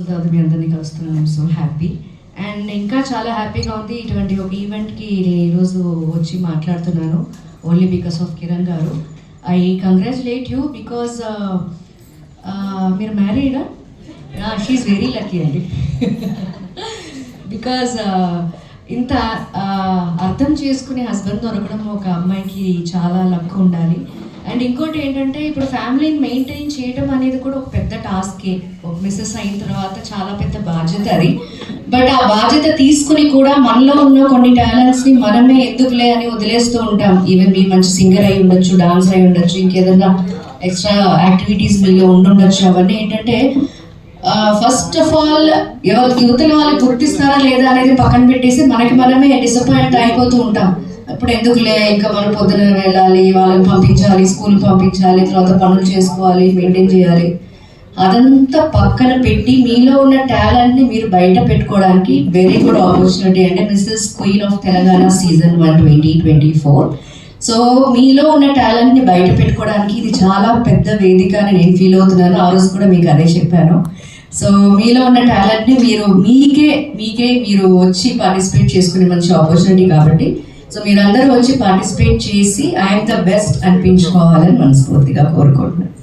తర్వాత మీ అందరినీ కలుస్తున్నాను. So happy and ఇంకా చాలా హ్యాపీగా ఉంది. ఇటువంటి ఒక ఈవెంట్కి నేను ఈరోజు వచ్చి మాట్లాడుతున్నాను ఓన్లీ బికాస్ ఆఫ్ కిరణ్ గారు. ఐ కంగ్రాచులేట్ యూ బికాజ్ మీరు మ్యారీడా? షీఈస్ వెరీ లక్కీ అండి. బికాజ్ ఇంత అర్థం చేసుకునే హస్బెండ్ దొరకడం ఒక అమ్మాయికి చాలా లక్ ఉండాలి. అండ్ ఇంకోటి ఏంటంటే ఇప్పుడు ఫ్యామిలీని మెయింటైన్ చేయడం అనేది కూడా ఒక పెద్ద టాస్కే. ఒక మిస్సెస్ అయిన తర్వాత చాలా పెద్ద బాధ్యత అది. బట్ ఆ బాధ్యత తీసుకుని కూడా మనలో ఉన్న కొన్ని టాలెంట్స్ని మనమే ఎందుకులే అని వదిలేస్తూ ఉంటాం. ఈవెన్ మీ మంచి సింగర్ అయి ఉండొచ్చు, డాన్స్ అయి ఉండొచ్చు, ఇంకేదన్నా ఎక్స్ట్రా యాక్టివిటీస్ మీలో ఉండుండొచ్చు. అవన్నీ ఏంటంటే ఫస్ట్ ఆఫ్ ఆల్ యువతల వాళ్ళు గుర్తిస్తారా లేదా అనేది పక్కన పెట్టేసి మనకి మనమే డిసప్పాయింట్ అయిపోతూ ఉంటాం. ఇప్పుడు ఎందుకులే, ఇంకా మనం పొద్దున వెళ్ళాలి, వాళ్ళని పంపించాలి, స్కూల్కి పంపించాలి, తర్వాత పనులు చేసుకోవాలి, మెయింటైన్ చేయాలి. అదంతా పక్కన పెట్టి మీలో ఉన్న టాలెంట్ని మీరు బయట పెట్టుకోవడానికి వెరీ గుడ్ ఆపర్చునిటీ అంటే Mrs queen of Telangana season 1 2024. So మీలో ఉన్న టాలెంట్ని బయట పెట్టుకోవడానికి ఇది చాలా పెద్ద వేదిక అని నేను ఫీల్ అవుతున్నాను. ఆ రోజు కూడా మీకు అదే చెప్పాను. సో మీలో ఉన్న టాలెంట్ని మీరు మీకే మీరు వచ్చి పార్టిసిపేట్ చేసుకునే మంచి ఆపర్చునిటీ కాబట్టి సో మీరందరూ వచ్చి పార్టిసిపేట్ చేసి ఐఎమ్ ద బెస్ట్ అనిపించుకోవాలని మనస్ఫూర్తిగా కోరుకుంటున్నాను.